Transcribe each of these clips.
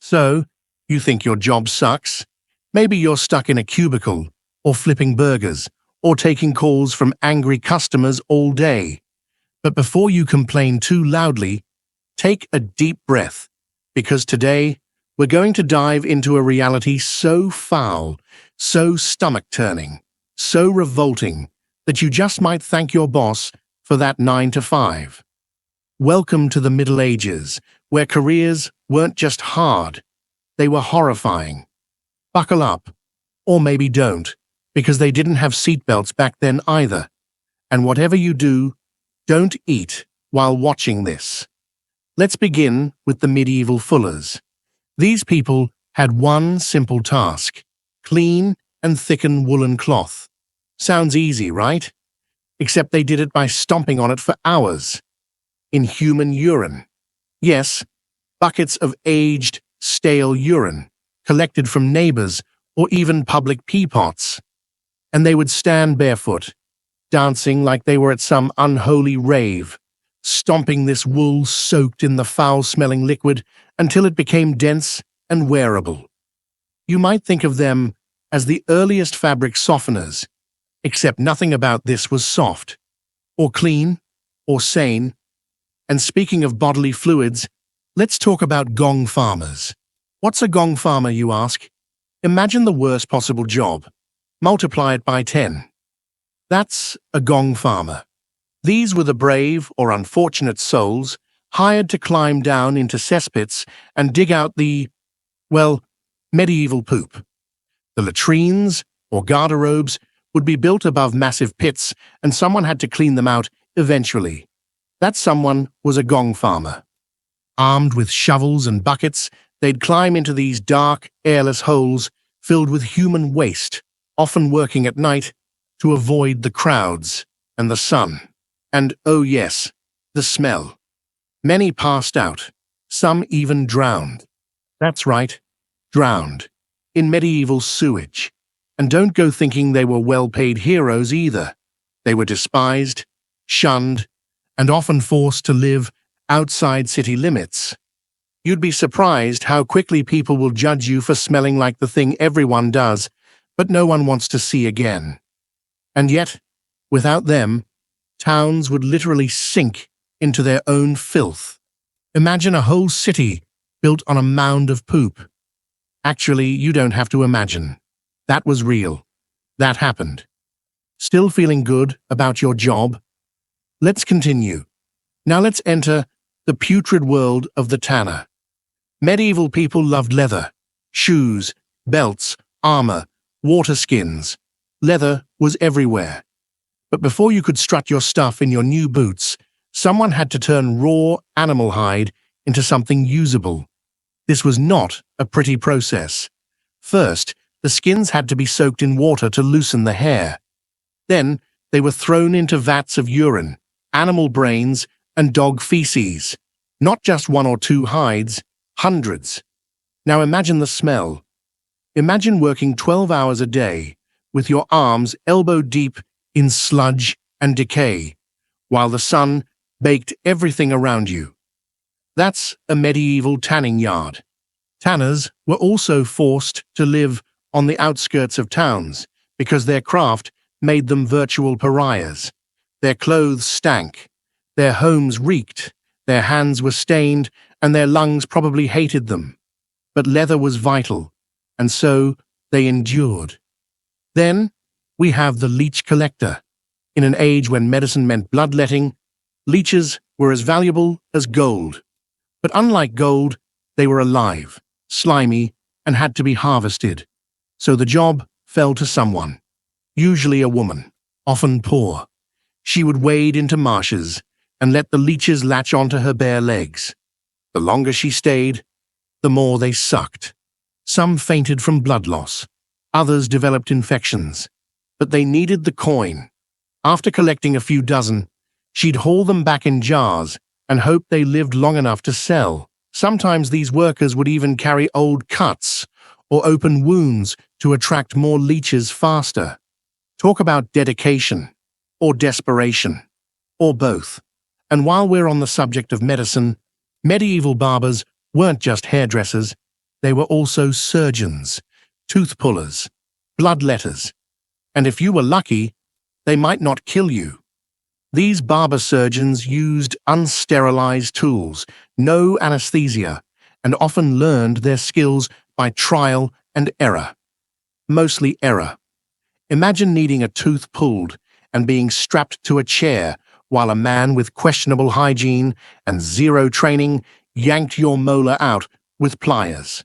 So, you think your job sucks? Maybe you're stuck in a cubicle, or flipping burgers, or taking calls from angry customers all day. But before you complain too loudly, take a deep breath, because today we're going to dive into a reality so foul, so stomach-turning, so revolting, that you just might thank your boss for that 9 to 5. Welcome to the Middle Ages, where careers weren't just hard, they were horrifying. Buckle up, or maybe don't, because they didn't have seatbelts back then either. And whatever you do, don't eat while watching this. Let's begin with the medieval fullers. These people had one simple task: clean and thicken woolen cloth. Sounds easy, right? Except they did it by stomping on it for hours. In human urine. Yes, buckets of aged, stale urine, collected from neighbors or even public pee pots. And they would stand barefoot, dancing like they were at some unholy rave, stomping this wool soaked in the foul-smelling liquid until it became dense and wearable. You might think of them as the earliest fabric softeners, except nothing about this was soft, or clean, or sane. And speaking of bodily fluids, let's talk about gong farmers. What's a gong farmer, you ask? Imagine the worst possible job. Multiply it by 10. That's a gong farmer. These were the brave or unfortunate souls hired to climb down into cesspits and dig out the, well, medieval poop. The latrines, or garderobes, would be built above massive pits, and someone had to clean them out eventually. That someone was a gong farmer. Armed with shovels and buckets, they'd climb into these dark, airless holes filled with human waste, often working at night to avoid the crowds and the sun. And, oh yes, the smell. Many passed out, some even drowned. That's right, drowned, in medieval sewage. And don't go thinking they were well-paid heroes either. They were despised, shunned, and often forced to live outside city limits. You'd be surprised how quickly people will judge you for smelling like the thing everyone does, but no one wants to see again. And yet, without them, towns would literally sink into their own filth. Imagine a whole city built on a mound of poop. Actually, you don't have to imagine. That was real. That happened. Still feeling good about your job? Let's continue. Now let's enter the putrid world of the tanner. Medieval people loved leather, shoes, belts, armor, water skins. Leather was everywhere. But before you could strut your stuff in your new boots, someone had to turn raw animal hide into something usable. This was not a pretty process. First, the skins had to be soaked in water to loosen the hair. Then, they were thrown into vats of urine, animal brains, and dog feces. Not just one or two hides, hundreds. Now imagine the smell. Imagine working 12 hours a day, with your arms elbow-deep in sludge and decay, while the sun baked everything around you. That's a medieval tanning yard. Tanners were also forced to live on the outskirts of towns, because their craft made them virtual pariahs. Their clothes stank, their homes reeked, their hands were stained, and their lungs probably hated them. But leather was vital, and so they endured. Then we have the leech collector. In an age when medicine meant bloodletting, leeches were as valuable as gold. But unlike gold, they were alive, slimy, and had to be harvested. So the job fell to someone, usually a woman, often poor. She would wade into marshes and let the leeches latch onto her bare legs. The longer she stayed, the more they sucked. Some fainted from blood loss, others developed infections, but they needed the coin. After collecting a few dozen, she'd haul them back in jars and hope they lived long enough to sell. Sometimes these workers would even carry old cuts or open wounds to attract more leeches faster. Talk about dedication, or desperation, or both. And while we're on the subject of medicine, medieval barbers weren't just hairdressers, they were also surgeons, tooth pullers, bloodletters, and if you were lucky, they might not kill you. These barber surgeons used unsterilized tools, no anesthesia, and often learned their skills by trial and error. Mostly error. Imagine needing a tooth pulled and being strapped to a chair while a man with questionable hygiene and zero training yanked your molar out with pliers.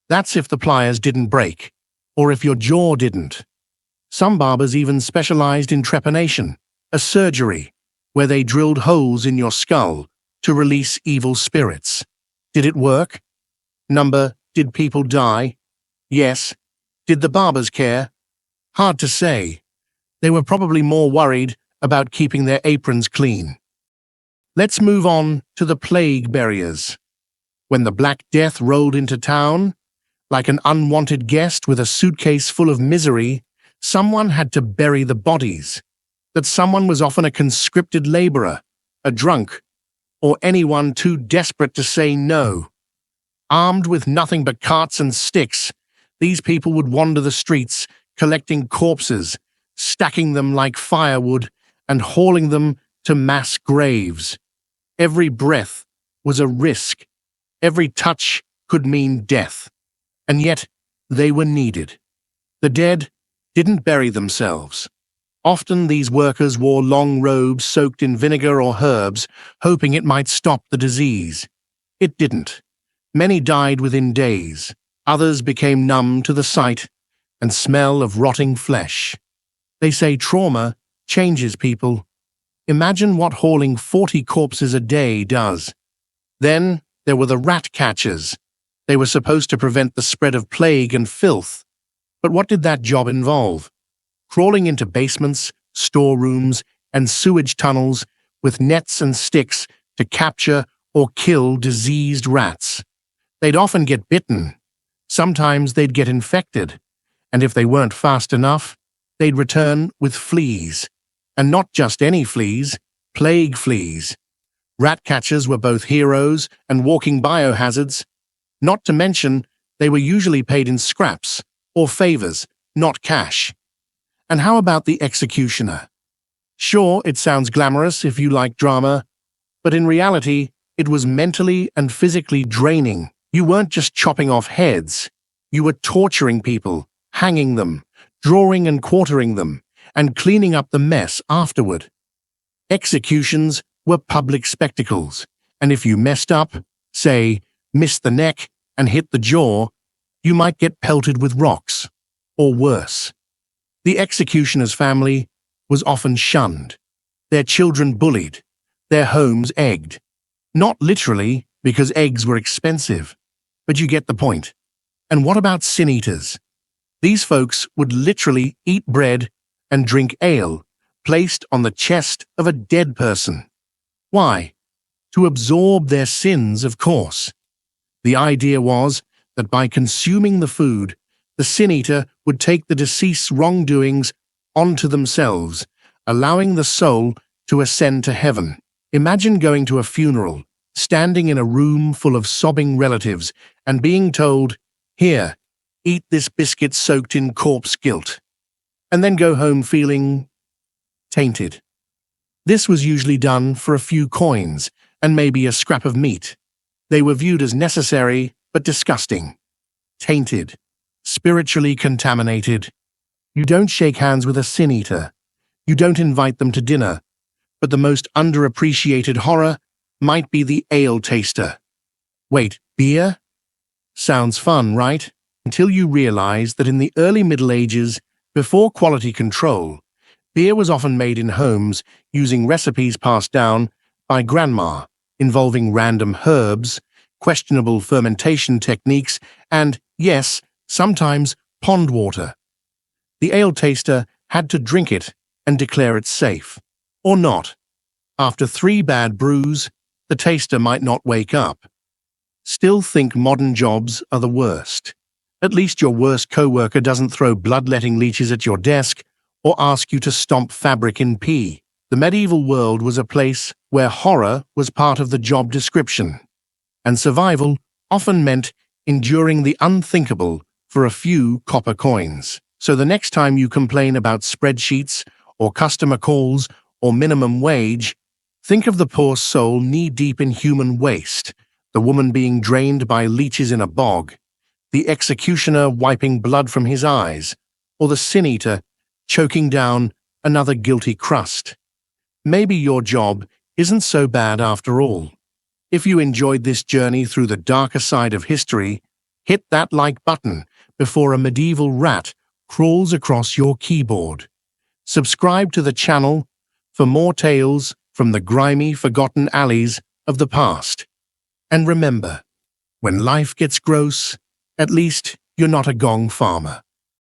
That's if the pliers didn't break, or if your jaw didn't. Some barbers even specialized in trepanation, a surgery where they drilled holes in your skull to release evil spirits. Did it work? Did people die? Yes. Did the barbers care? Hard to say. They were probably more worried about keeping their aprons clean. Let's move on to the plague buriers. When the Black Death rolled into town, like an unwanted guest with a suitcase full of misery, someone had to bury the bodies. That someone was often a conscripted laborer, a drunk, or anyone too desperate to say no. Armed with nothing but carts and sticks, these people would wander the streets, collecting corpses, stacking them like firewood, and hauling them to mass graves. Every breath was a risk. Every touch could mean death. And yet, they were needed. The dead didn't bury themselves. Often these workers wore long robes soaked in vinegar or herbs, hoping it might stop the disease. It didn't. Many died within days. Others became numb to the sight and smell of rotting flesh. They say trauma changes people. Imagine what hauling 40 corpses a day does. Then there were the rat catchers. They were supposed to prevent the spread of plague and filth. But what did that job involve? Crawling into basements, storerooms, and sewage tunnels with nets and sticks to capture or kill diseased rats. They'd often get bitten. Sometimes they'd get infected. And if they weren't fast enough, they'd return with fleas. And not just any fleas, plague fleas. Rat catchers were both heroes and walking biohazards. Not to mention, they were usually paid in scraps or favors, not cash. And how about the executioner? Sure, it sounds glamorous if you like drama, but in reality, it was mentally and physically draining. You weren't just chopping off heads. You were torturing people, hanging them, drawing and quartering them, and cleaning up the mess afterward. Executions were public spectacles, and if you messed up, say, missed the neck and hit the jaw, you might get pelted with rocks, or worse. The executioner's family was often shunned, their children bullied, their homes egged. Not literally, because eggs were expensive, but you get the point. And what about sin-eaters? These folks would literally eat bread and drink ale placed on the chest of a dead person. Why? To absorb their sins, of course. The idea was that by consuming the food, the sin-eater would take the deceased's wrongdoings onto themselves, allowing the soul to ascend to heaven. Imagine going to a funeral, standing in a room full of sobbing relatives, and being told, "Here, eat this biscuit soaked in corpse guilt," and then go home feeling tainted. This was usually done for a few coins and maybe a scrap of meat. They were viewed as necessary but disgusting. Tainted. Spiritually contaminated. You don't shake hands with a sin-eater. You don't invite them to dinner. But the most underappreciated horror might be the ale taster. Wait, beer? Sounds fun, right? Until you realize that in the early Middle Ages, before quality control, beer was often made in homes using recipes passed down by grandma, involving random herbs, questionable fermentation techniques, and, yes, sometimes pond water. The ale taster had to drink it and declare it safe. Or not. After 3 bad brews, the taster might not wake up. Still think modern jobs are the worst. At least your worst coworker doesn't throw bloodletting leeches at your desk or ask you to stomp fabric in pee. The medieval world was a place where horror was part of the job description, and survival often meant enduring the unthinkable for a few copper coins. So the next time you complain about spreadsheets or customer calls or minimum wage, think of the poor soul knee-deep in human waste, the woman being drained by leeches in a bog, the executioner wiping blood from his eyes, or the sin-eater choking down another guilty crust. Maybe your job isn't so bad after all. If you enjoyed this journey through the darker side of history, hit that like button before a medieval rat crawls across your keyboard. Subscribe to the channel for more tales from the grimy, forgotten alleys of the past. And remember, when life gets gross, at least you're not a gong farmer.